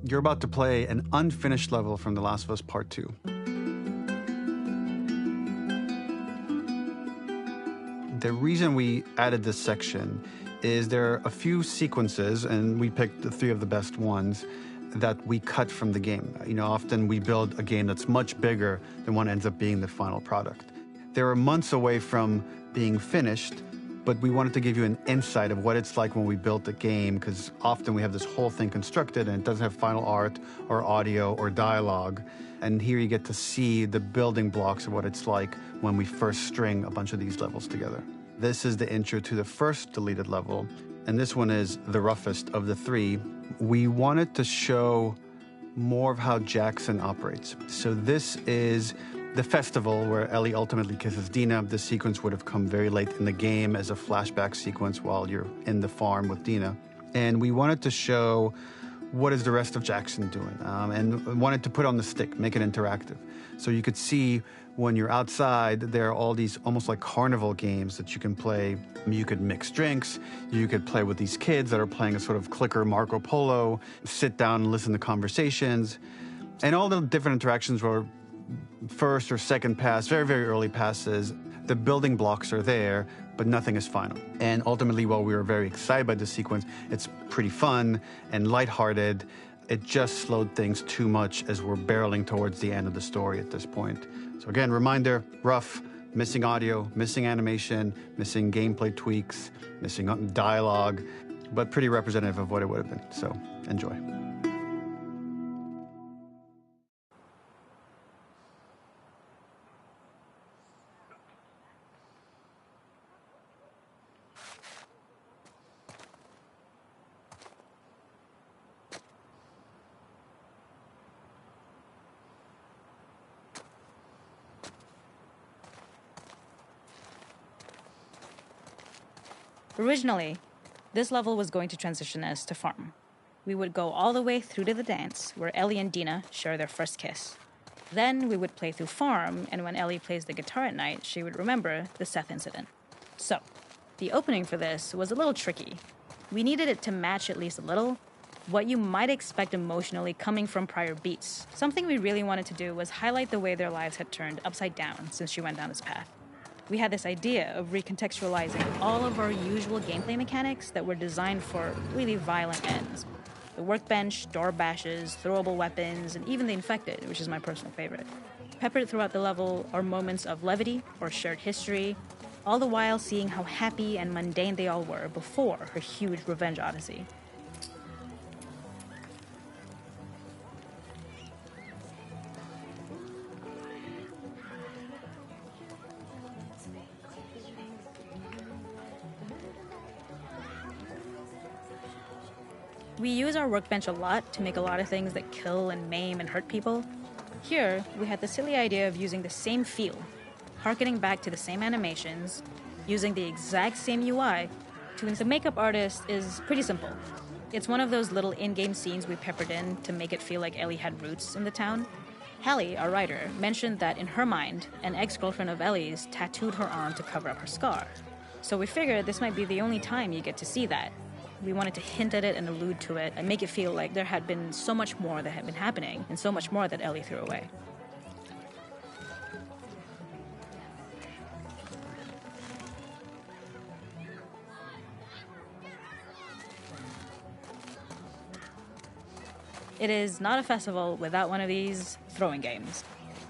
You're about to play an unfinished level from The Last of Us Part 2. The reason we added this section is there are a few sequences, and we picked the 3 of the best ones, that we cut from the game. Often we build a game that's much bigger than what ends up being the final product. They were months away from being finished, but we wanted to give you an insight of what it's like when we built the game, because often we have this whole thing constructed and it doesn't have final art or audio or dialogue. And here you get to see the building blocks of what it's like when we first string a bunch of these levels together. This is the intro to the first deleted level, and this one is the roughest of the 3. We wanted to show more of how Jackson operates. So this is the festival where Ellie ultimately kisses Dina. This sequence would have come very late in the game as a flashback sequence while you're in the farm with Dina. And we wanted to show what is the rest of Jackson doing, and wanted to put on the stick, make it interactive. So you could see when you're outside, there are all these almost like carnival games that you can play. You could mix drinks, you could play with these kids that are playing a sort of clicker Marco Polo, sit down and listen to conversations. And all the different interactions were first or second pass, very, very early passes. The building blocks are there, but nothing is final. And ultimately, while we were very excited by this sequence, it's pretty fun and lighthearted. It just slowed things too much as we're barreling towards the end of the story at this point. So again, reminder, rough, missing audio, missing animation, missing gameplay tweaks, missing dialogue, but pretty representative of what it would have been. So enjoy. Originally, this level was going to transition us to farm. We would go all the way through to the dance, where Ellie and Dina share their first kiss. Then we would play through farm, and when Ellie plays the guitar at night, she would remember the Seth incident. So, the opening for this was a little tricky. We needed it to match at least a little what you might expect emotionally coming from prior beats. Something we really wanted to do was highlight the way their lives had turned upside down since she went down this path. We had this idea of recontextualizing all of our usual gameplay mechanics that were designed for really violent ends. The workbench, door bashes, throwable weapons, and even the infected, which is my personal favorite. Peppered throughout the level are moments of levity or shared history, all the while seeing how happy and mundane they all were before her huge revenge odyssey. We use our workbench a lot to make a lot of things that kill and maim and hurt people. Here, we had the silly idea of using the same feel, harkening back to the same animations, using the exact same UI. The makeup artist is pretty simple. It's one of those little in-game scenes we peppered in to make it feel like Ellie had roots in the town. Hallie, our writer, mentioned that in her mind, an ex-girlfriend of Ellie's tattooed her arm to cover up her scar. So we figured this might be the only time you get to see that. We wanted to hint at it and allude to it and make it feel like there had been so much more that had been happening and so much more that Ellie threw away. It is not a festival without one of these throwing games.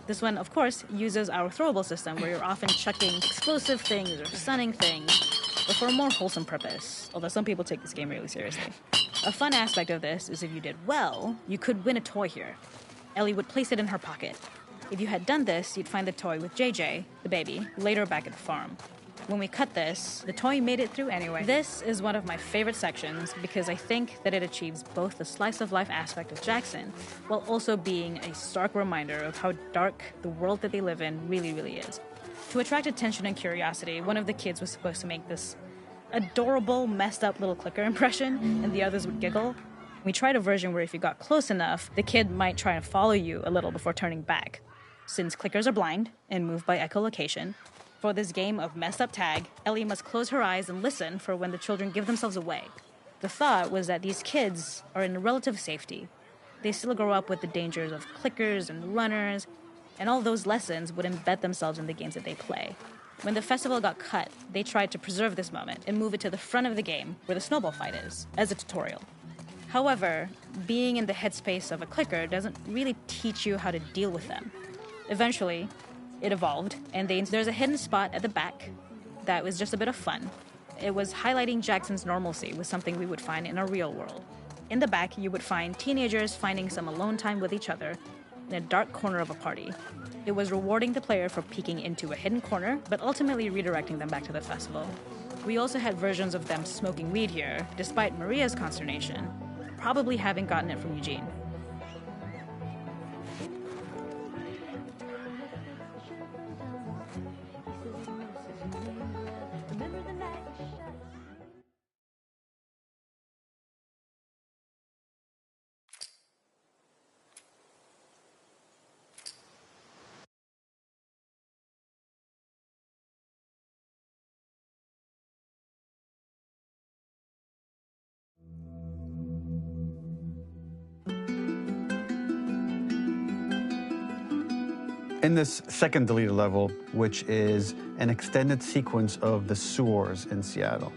This one, of course, uses our throwable system where you're often chucking explosive things or stunning things, but for a more wholesome purpose, although some people take this game really seriously. A fun aspect of this is if you did well, you could win a toy here. Ellie would place it in her pocket. If you had done this, you'd find the toy with JJ, the baby, later back at the farm. When we cut this, the toy made it through anyway. This is one of my favorite sections because I think that it achieves both the slice-of-life aspect of Jackson while also being a stark reminder of how dark the world that they live in really, really is. To attract attention and curiosity, one of the kids was supposed to make this adorable, messed up little clicker impression, and the others would giggle. We tried a version where if you got close enough, the kid might try and follow you a little before turning back. Since clickers are blind and move by echolocation, for this game of messed up tag, Ellie must close her eyes and listen for when the children give themselves away. The thought was that these kids are in relative safety. they still grow up with the dangers of clickers and runners, and all those lessons would embed themselves in the games that they play. When the festival got cut, they tried to preserve this moment and move it to the front of the game where the snowball fight is, as a tutorial. However, being in the headspace of a clicker doesn't really teach you how to deal with them. Eventually, it evolved, and there's a hidden spot at the back that was just a bit of fun. It was highlighting Jackson's normalcy with something we would find in a real world. In the back, you would find teenagers finding some alone time with each other in a dark corner of a party. It was rewarding the player for peeking into a hidden corner, but ultimately redirecting them back to the festival. We also had versions of them smoking weed here, despite Maria's consternation, probably having gotten it from Eugene. In this second deleted level, which is an extended sequence of the sewers in Seattle,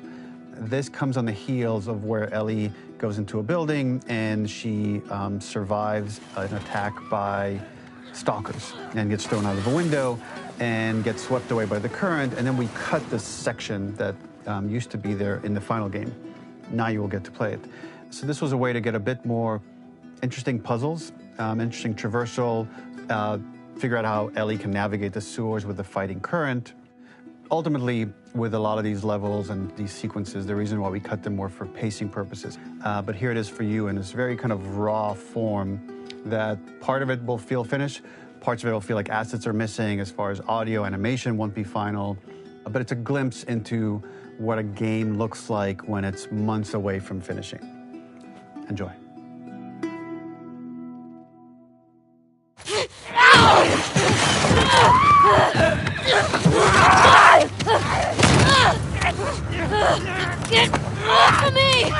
this comes on the heels of where Ellie goes into a building and she survives an attack by stalkers and gets thrown out of a window and gets swept away by the current. And then we cut this section that used to be there in the final game. Now you will get to play it. So this was a way to get a bit more interesting puzzles, interesting traversal, figure out how Ellie can navigate the sewers with the fighting current. Ultimately, with a lot of these levels and these sequences, the reason why we cut them more for pacing purposes. But here it is for you in this very kind of raw form that part of it will feel finished, parts of it will feel like assets are missing as far as audio, animation won't be final. But it's a glimpse into what a game looks like when it's months away from finishing. Enjoy. Get off of me!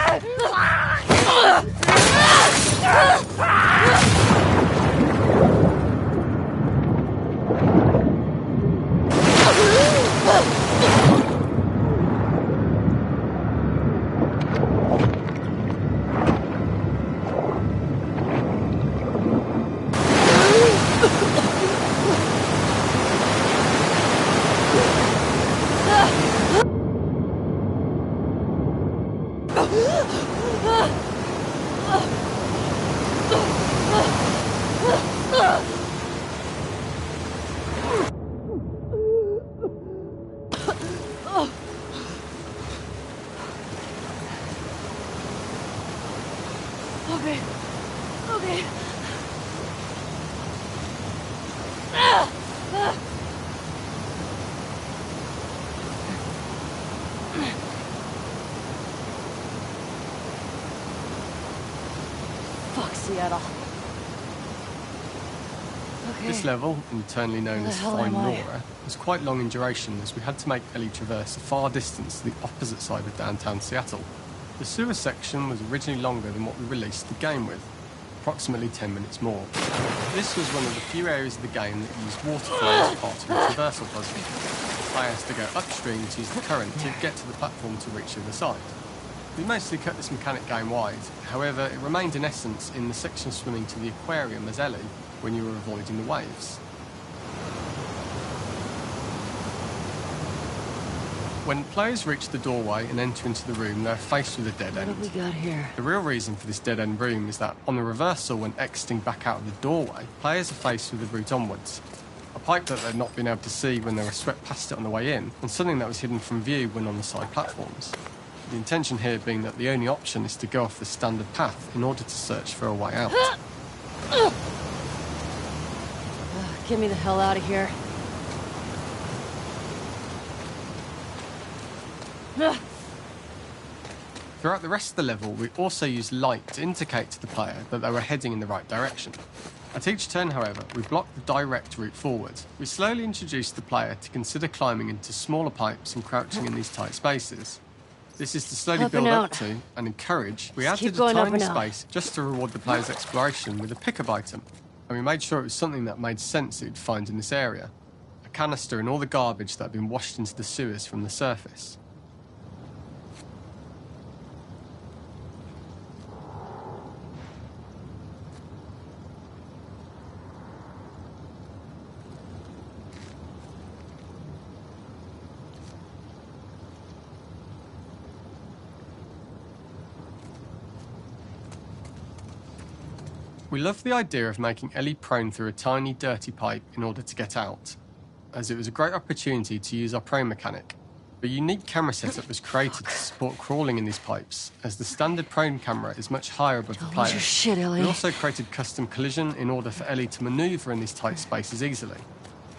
Okay. Fuck Seattle. Okay. This level, internally known as Fine Laura, was quite long in duration as we had to make Ellie traverse a far distance to the opposite side of downtown Seattle. The sewer section was originally longer than what we released the game with, approximately 10 minutes more. This was one of the few areas of the game that used waterflow as part of the traversal puzzle. The player has to go upstream to use the current to get to the platform to reach the other side. We mostly cut this mechanic game wide, however it remained in essence in the section swimming to the aquarium as Ellie when you were avoiding the waves. When players reach the doorway and enter into the room, they're faced with a dead end. What have we got here? The real reason for this dead-end room is that on the reversal, when exiting back out of the doorway, players are faced with the route onwards. A pipe that they'd not been able to see when they were swept past it on the way in, and something that was hidden from view when on the side platforms. The intention here being that the only option is to go off the standard path in order to search for a way out. Get me the hell out of here. Throughout the rest of the level, we also used light to indicate to the player that they were heading in the right direction. At each turn, however, we blocked the direct route forward. We slowly introduced the player to consider climbing into smaller pipes and crouching in these tight spaces. This is to slowly Up and build up out. to and encourage. We Just keep added a going up tiny and out. space just to reward the player's exploration with a pickup item. And we made sure it was something that made sense that you'd find in this area. A canister and all the garbage that had been washed into the sewers from the surface. We loved the idea of making Ellie prone through a tiny, dirty pipe in order to get out, as it was a great opportunity to use our prone mechanic. A unique camera setup was created to support crawling in these pipes, as the standard prone camera is much higher above the Don't player. lose your shit, Ellie. We also created custom collision in order for Ellie to manoeuvre in these tight spaces easily.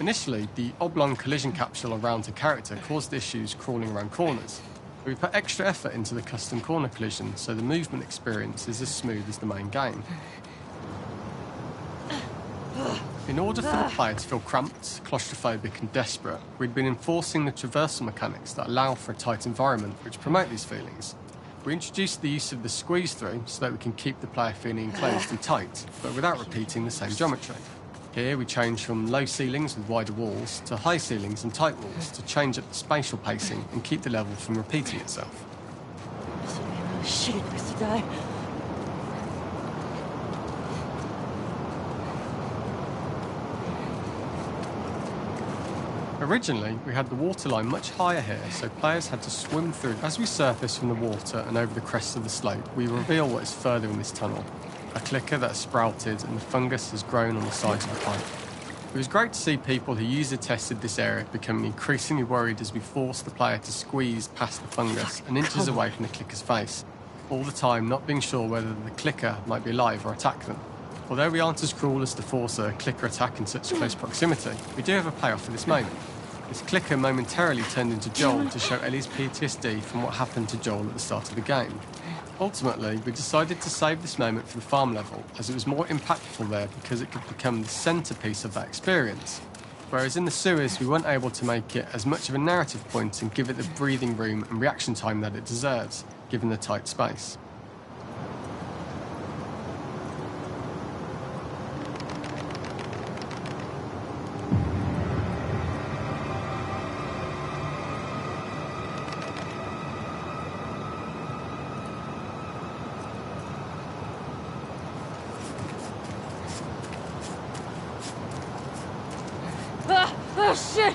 Initially, the oblong collision capsule around her character caused issues crawling around corners. We put extra effort into the custom corner collision, so the movement experience is as smooth as the main game. In order for the player to feel cramped, claustrophobic and desperate, we'd been enforcing the traversal mechanics that allow for a tight environment which promote these feelings. We introduced the use of the squeeze through so that we can keep the player feeling enclosed and tight, but without repeating the same geometry. Here we change from low ceilings with wider walls to high ceilings and tight walls to change up the spatial pacing and keep the level from repeating itself. This would be a really shitty place to die. Originally, we had the waterline much higher here, so players had to swim through. As we surface from the water and over the crest of the slope, we reveal what is further in this tunnel. A clicker that has sprouted and the fungus has grown on the sides of the pipe. It was great to see people who user tested this area becoming increasingly worried as we forced the player to squeeze past the fungus and inches away from the clicker's face, all the time not being sure whether the clicker might be alive or attack them. Although we aren't as cruel as to force a clicker attack in such close proximity, we do have a payoff for this moment. This clicker momentarily turned into Joel to show Ellie's PTSD from what happened to Joel at the start of the game. Ultimately, we decided to save this moment for the farm level, as it was more impactful there because it could become the centrepiece of that experience. Whereas in the sewers, we weren't able to make it as much of a narrative point and give it the breathing room and reaction time that it deserves, given the tight space. Oh, shit!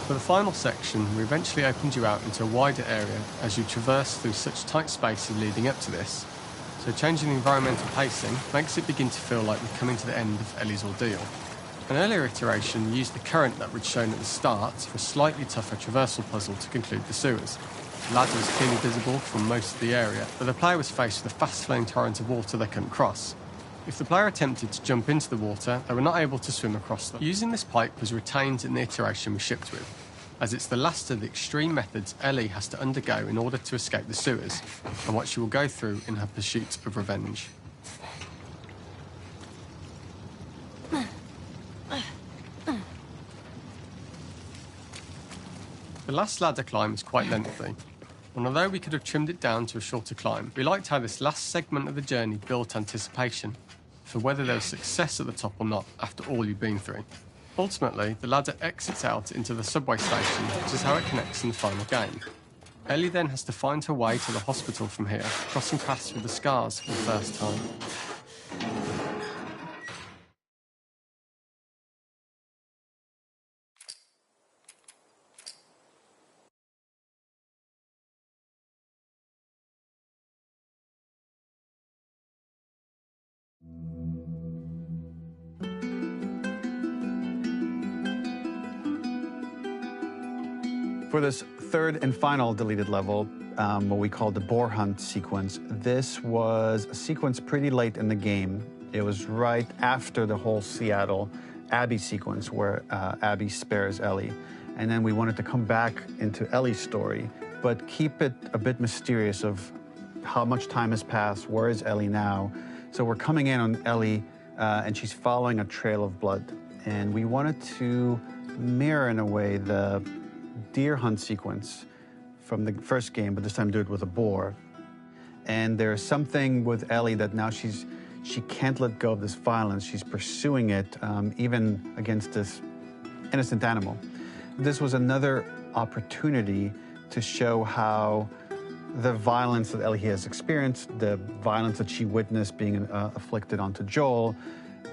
For the final section, we eventually opened you out into a wider area as you traverse through such tight spaces leading up to this. So changing the environmental pacing makes it begin to feel like we're coming to the end of Ellie's ordeal. An earlier iteration used the current that we'd shown at the start for a slightly tougher traversal puzzle to conclude the sewers. The ladder was clearly visible from most of the area, but the player was faced with a fast-flowing torrent of water they couldn't cross. If the player attempted to jump into the water, they were not able to swim across them. Using this pipe was retained in the iteration we shipped with, as it's the last of the extreme methods Ellie has to undergo in order to escape the sewers, and what she will go through in her pursuit of revenge. The last ladder climb is quite lengthy, and although we could have trimmed it down to a shorter climb, we liked how this last segment of the journey built anticipation for whether there was success at the top or not after all you've been through. Ultimately, the ladder exits out into the subway station, which is how it connects in the final game. Ellie then has to find her way to the hospital from here, crossing paths with the scars for the first time. For this third and final deleted level, what we call the boar hunt sequence, this was a sequence pretty late in the game. It was right after the whole Seattle Abby sequence where Abby spares Ellie. And then we wanted to come back into Ellie's story, but keep it a bit mysterious of how much time has passed, where is Ellie now? So we're coming in on Ellie, and she's following a trail of blood. And we wanted to mirror, in a way, the deer hunt sequence from the first game, but this time do it with a boar. And there's something with Ellie that now she can't let go of this violence. She's pursuing it, even against this innocent animal. This was another opportunity to show how the violence that Ellie has experienced, the violence that she witnessed being afflicted onto Joel,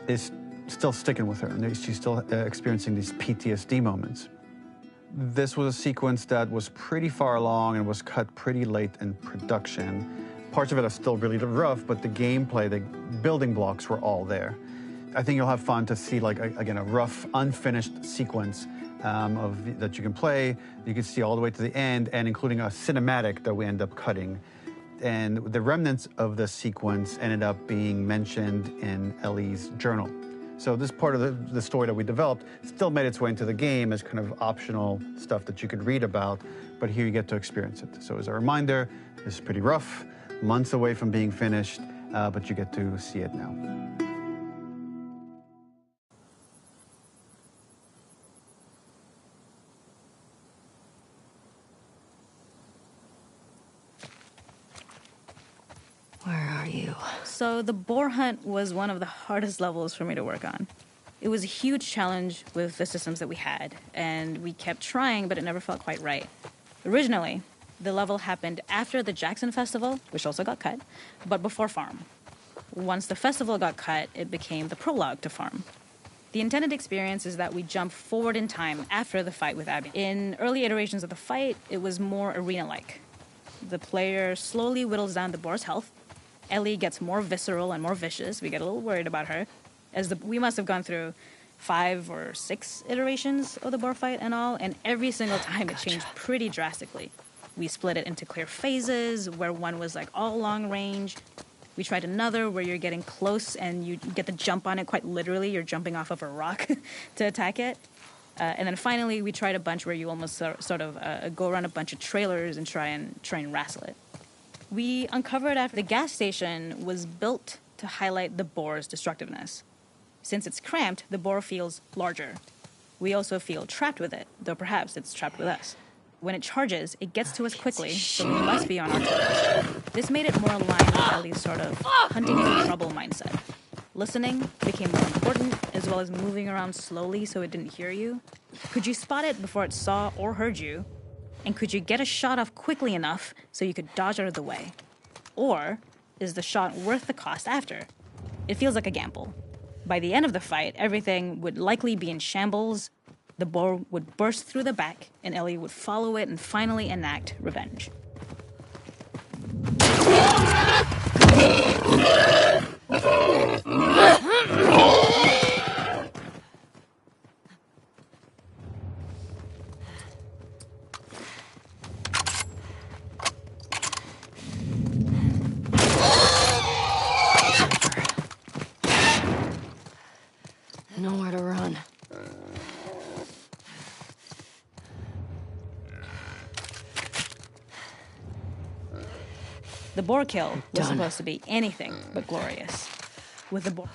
is still sticking with her, and she's still experiencing these PTSD moments. This was a sequence that was pretty far along and was cut pretty late in production. Parts of it are still really rough, but the gameplay, the building blocks were all there. I think you'll have fun to see, like, again, a rough, unfinished sequence that you can play. You can see all the way to the end, and including a cinematic that we end up cutting. And the remnants of the sequence ended up being mentioned in Ellie's journal. So this part of the story that we developed still made its way into the game as kind of optional stuff that you could read about, but here you get to experience it. So as a reminder, this is pretty rough, months away from being finished, but you get to see it now. Where are you? So the boar hunt was one of the hardest levels for me to work on. It was a huge challenge with the systems that we had, and we kept trying, but it never felt quite right. Originally, the level happened after the Jackson Festival, which also got cut, but before Farm. Once the festival got cut, it became the prologue to Farm. The intended experience is that we jump forward in time after the fight with Abby. In early iterations of the fight, it was more arena-like. The player slowly whittles down the boar's health. Ellie gets more visceral and more vicious. We get a little worried about her, as we must have gone through 5 or 6 iterations of the boar fight and all, and every single time it changed pretty drastically. We split it into clear phases, where one was like all long range. We tried another where you're getting close and you get the jump on it quite literally. You're jumping off of a rock to attack it. And then finally, we tried a bunch where you almost sort of go around a bunch of trailers and try and wrestle it. We uncovered after the gas station was built to highlight the boar's destructiveness. Since it's cramped, the boar feels larger. We also feel trapped with it, though perhaps it's trapped with us. When it charges, it gets to us quickly, so we must be on our toes. This made it more aligned with Ellie's sort of hunting for trouble mindset. Listening became more important, as well as moving around slowly so it didn't hear you. Could you spot it before it saw or heard you? And could you get a shot off quickly enough so you could dodge out of the way? Or is the shot worth the cost after? It feels like a gamble. By the end of the fight, everything would likely be in shambles. The boar would burst through the back, and Ellie would follow it and finally enact revenge. Nowhere to run. The boar kill was supposed to be anything but glorious. With the boar